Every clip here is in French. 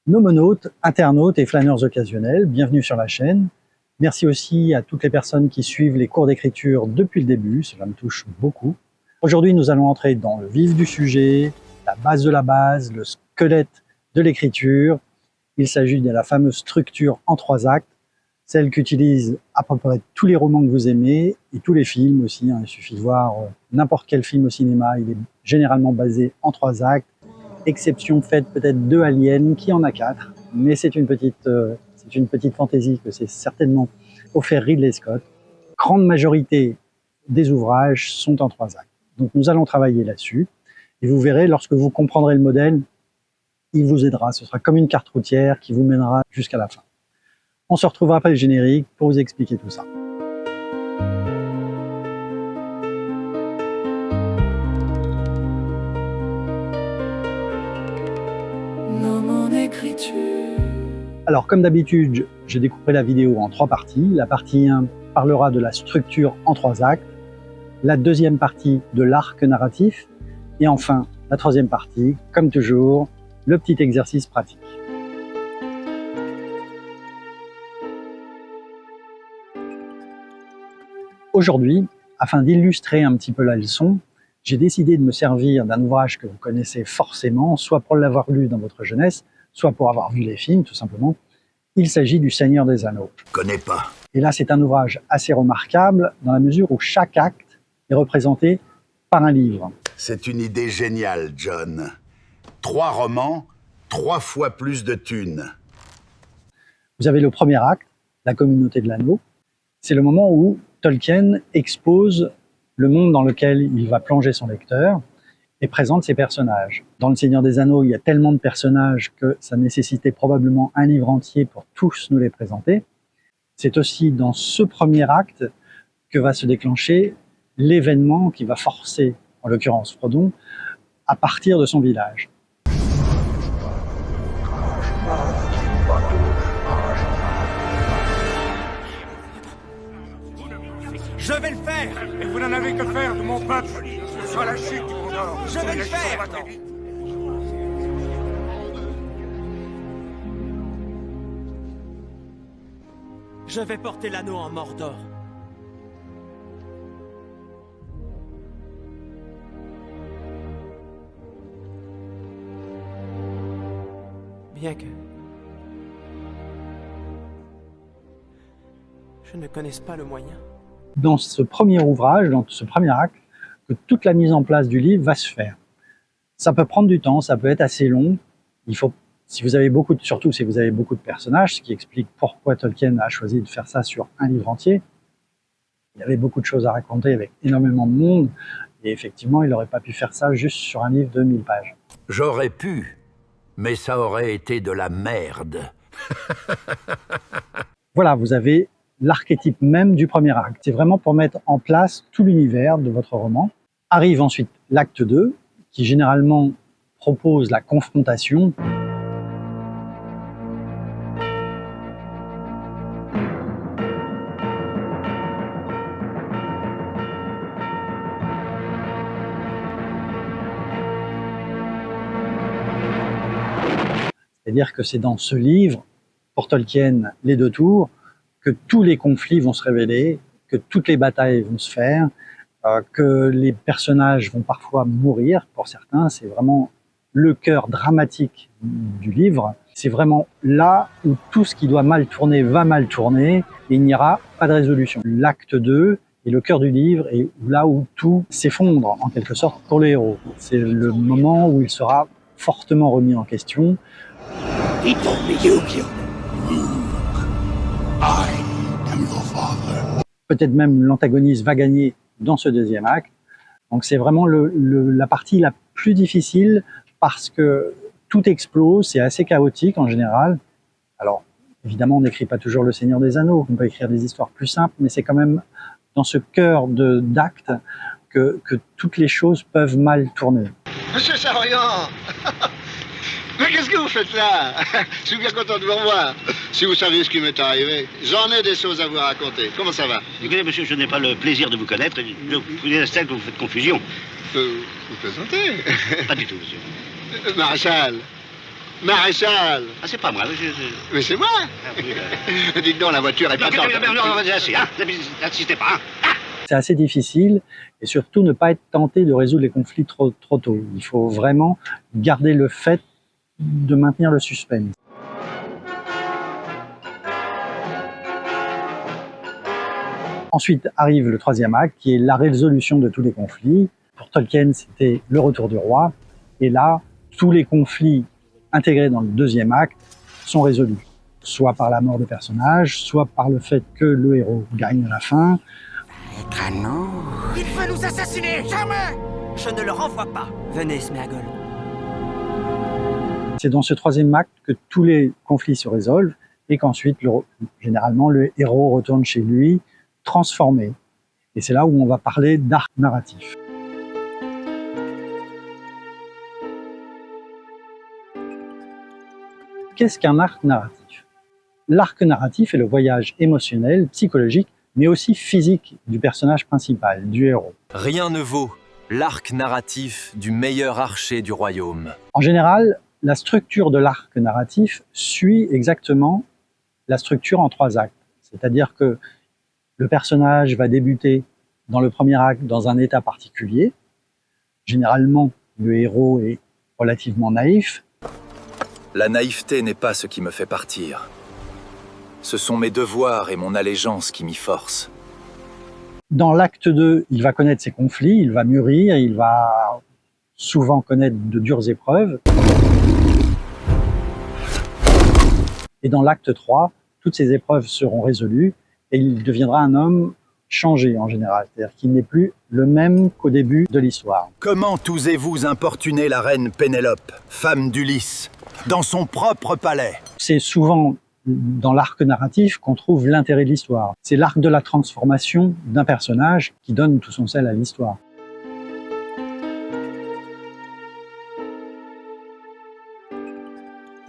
Nomonautes, internautes et flâneurs occasionnels, bienvenue sur la chaîne. Merci aussi à toutes les personnes qui suivent les cours d'écriture depuis le début, cela me touche beaucoup. Aujourd'hui, nous allons entrer dans le vif du sujet, la base de la base, le squelette de l'écriture. Il s'agit de la fameuse structure en 3 actes, celle qu'utilisent à peu près tous les romans que vous aimez et tous les films aussi. Il suffit de voir n'importe quel film au cinéma, il est généralement basé en 3 actes. Exception faite peut-être de Alien qui en a 4, mais c'est une petite fantaisie que c'est certainement offert Ridley Scott. Grande majorité des ouvrages sont en 3 actes. Donc nous allons travailler là-dessus et vous verrez, lorsque vous comprendrez le modèle, il vous aidera. Ce sera comme une carte routière qui vous mènera jusqu'à la fin. On se retrouvera après le générique pour vous expliquer tout ça. Alors comme d'habitude, j'ai découpé la vidéo en 3 parties. La partie 1 parlera de la structure en 3 actes, la deuxième partie de l'arc narratif, et enfin la troisième partie, comme toujours, le petit exercice pratique. Aujourd'hui, afin d'illustrer un petit peu la leçon, j'ai décidé de me servir d'un ouvrage que vous connaissez forcément, soit pour l'avoir lu dans votre jeunesse, soit pour avoir vu les films, tout simplement. Il s'agit du Seigneur des Anneaux. Je connais pas. Et là, c'est un ouvrage assez remarquable, dans la mesure où chaque acte est représenté par un livre. C'est une idée géniale, John. 3 romans, 3 fois plus de thunes. Vous avez le premier acte, la communauté de l'anneau. C'est le moment où Tolkien expose le monde dans lequel il va plonger son lecteur et présente ses personnages. Dans Le Seigneur des Anneaux, il y a tellement de personnages que ça nécessitait probablement un livre entier pour tous nous les présenter. C'est aussi dans ce premier acte que va se déclencher l'événement qui va forcer, en l'occurrence Frodon, à partir de son village. Je vais le faire! Et vous n'en avez que faire de mon peuple! Ce sera la chute du Mordor! Je vais le faire! Je vais porter l'anneau en Mordor. Bien que je ne connaisse pas le moyen. Dans ce premier ouvrage, dans ce premier acte, que toute la mise en place du livre va se faire. Ça peut prendre du temps, ça peut être assez long. Il faut, si vous avez surtout si vous avez beaucoup de personnages, ce qui explique pourquoi Tolkien a choisi de faire ça sur un livre entier. Il y avait beaucoup de choses à raconter avec énormément de monde, et effectivement, il n'aurait pas pu faire ça juste sur un livre de 1000 pages. J'aurais pu, mais ça aurait été de la merde. Voilà, vous avez l'archétype même du premier acte. C'est vraiment pour mettre en place tout l'univers de votre roman. Arrive ensuite l'acte 2, qui généralement propose la confrontation. C'est-à-dire que c'est dans ce livre, pour Tolkien, les 2 tours, que tous les conflits vont se révéler, que toutes les batailles vont se faire, que les personnages vont parfois mourir, pour certains. C'est vraiment le cœur dramatique du livre. C'est vraiment là où tout ce qui doit mal tourner va mal tourner, et il n'y aura pas de résolution. L'acte 2 est le cœur du livre, et là où tout s'effondre, en quelque sorte, pour le héros. C'est le moment où il sera fortement remis en question. He told me I am your father. Peut-être même l'antagoniste va gagner dans ce deuxième acte. Donc c'est vraiment la partie la plus difficile parce que tout explose, c'est assez chaotique en général. Alors évidemment on n'écrit pas toujours Le Seigneur des Anneaux, on peut écrire des histoires plus simples, mais c'est quand même dans ce cœur d'acte que toutes les choses peuvent mal tourner. Monsieur Saroyan. Mais qu'est-ce que vous faites là? Je suis bien content de vous revoir. Si vous saviez ce qui m'est arrivé, j'en ai des choses à vous raconter. Comment ça va? Écoutez, monsieur, je n'ai pas le plaisir de vous connaître. Vous êtes que vous faites confusion. Vous plaisantez? Pas du tout, monsieur. Maréchal, Maréchal. Ah, c'est pas moi. Mais c'est moi. Ah, oui, Dites donc, la voiture est pas non, c'est assez, hein. N'insistez pas, hein. C'est assez difficile et surtout ne pas être tenté de résoudre les conflits trop tôt. Il faut vraiment garder le fait de maintenir le suspense. Ensuite arrive le troisième acte qui est la résolution de tous les conflits. Pour Tolkien, c'était le retour du roi. Et là, tous les conflits intégrés dans le deuxième acte sont résolus. Soit par la mort de personnages, soit par le fait que le héros gagne à la fin. Il veut nous assassiner. Jamais. Je ne le renvoie pas. Venez, Sméagol. C'est dans ce troisième acte que tous les conflits se résolvent et qu'ensuite, généralement, le héros retourne chez lui transformé. Et c'est là où on va parler d'arc narratif. Qu'est-ce qu'un arc narratif? L'arc narratif est le voyage émotionnel, psychologique, mais aussi physique du personnage principal, du héros. Rien ne vaut l'arc narratif du meilleur archer du royaume. En général, la structure de l'arc narratif suit exactement la structure en 3 actes. C'est-à-dire que le personnage va débuter dans le premier acte dans un état particulier. Généralement, le héros est relativement naïf. La naïveté n'est pas ce qui me fait partir. Ce sont mes devoirs et mon allégeance qui m'y forcent. Dans l'acte 2, il va connaître ses conflits, il va mûrir, il va souvent connaître de dures épreuves. Et dans l'acte 3, toutes ces épreuves seront résolues et il deviendra un homme changé en général. C'est-à-dire qu'il n'est plus le même qu'au début de l'histoire. Comment osez-vous importuner la reine Pénélope, femme d'Ulysse, dans son propre palais? C'est souvent dans l'arc narratif qu'on trouve l'intérêt de l'histoire. C'est l'arc de la transformation d'un personnage qui donne tout son sel à l'histoire.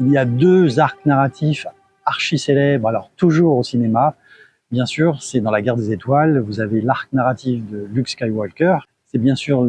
Il y a 2 arcs narratifs archi-célèbres, alors toujours au cinéma. Bien sûr, c'est dans La Guerre des Étoiles, vous avez l'arc narratif de Luke Skywalker. C'est bien sûr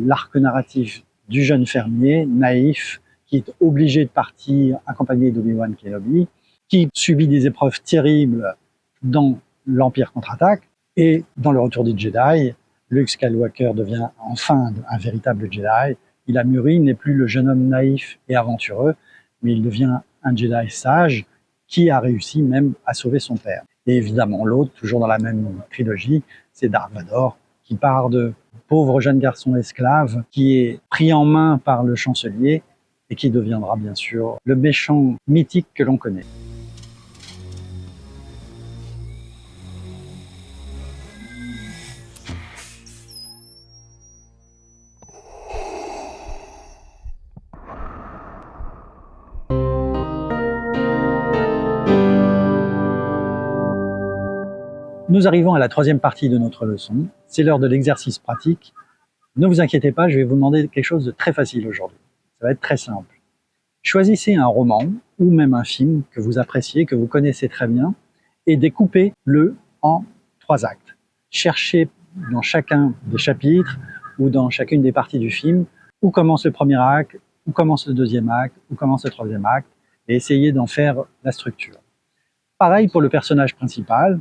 l'arc narratif du jeune fermier, naïf, qui est obligé de partir accompagné d'Obi-Wan Kenobi, qui subit des épreuves terribles dans l'Empire contre-attaque. Et dans Le Retour des Jedi, Luke Skywalker devient enfin un véritable Jedi. Il a mûri, il n'est plus le jeune homme naïf et aventureux, mais il devient un Jedi sage qui a réussi même à sauver son père. Et évidemment, l'autre, toujours dans la même trilogie, c'est Dark Vador, qui part de pauvre jeune garçon esclave, qui est pris en main par le chancelier et qui deviendra bien sûr le méchant mythique que l'on connaît. Nous arrivons à la 3e partie de notre leçon. C'est l'heure de l'exercice pratique. Ne vous inquiétez pas, je vais vous demander quelque chose de très facile aujourd'hui. Ça va être très simple. Choisissez un roman ou même un film que vous appréciez, que vous connaissez très bien, et découpez-le en 3 actes. Cherchez dans chacun des chapitres ou dans chacune des parties du film où commence le premier acte, où commence le deuxième acte, où commence le troisième acte, et essayez d'en faire la structure. Pareil pour le personnage principal.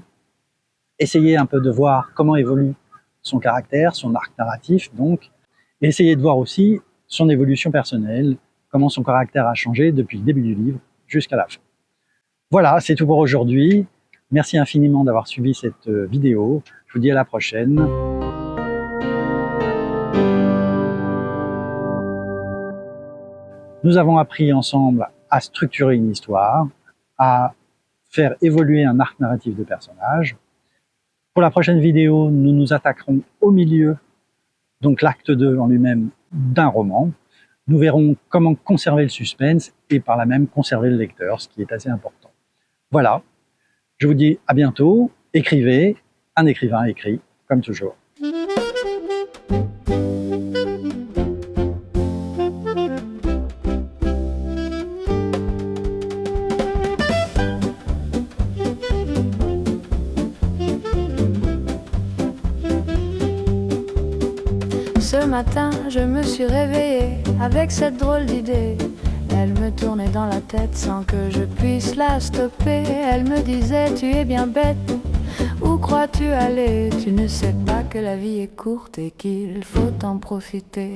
Essayez un peu de voir comment évolue son caractère, son arc narratif, donc. Et essayez de voir aussi son évolution personnelle, comment son caractère a changé depuis le début du livre jusqu'à la fin. Voilà, c'est tout pour aujourd'hui. Merci infiniment d'avoir suivi cette vidéo. Je vous dis à la prochaine. Nous avons appris ensemble à structurer une histoire, à faire évoluer un arc narratif de personnage. Pour la prochaine vidéo, nous nous attaquerons au milieu, donc l'acte 2 en lui-même, d'un roman. Nous verrons comment conserver le suspense et par là même conserver le lecteur, ce qui est assez important. Voilà, je vous dis à bientôt. Écrivez, un écrivain écrit, comme toujours. Ce matin, je me suis réveillée avec cette drôle d'idée. Elle me tournait dans la tête sans que je puisse la stopper. Elle me disait tu es bien bête, où crois-tu aller? Tu ne sais pas que la vie est courte et qu'il faut en profiter.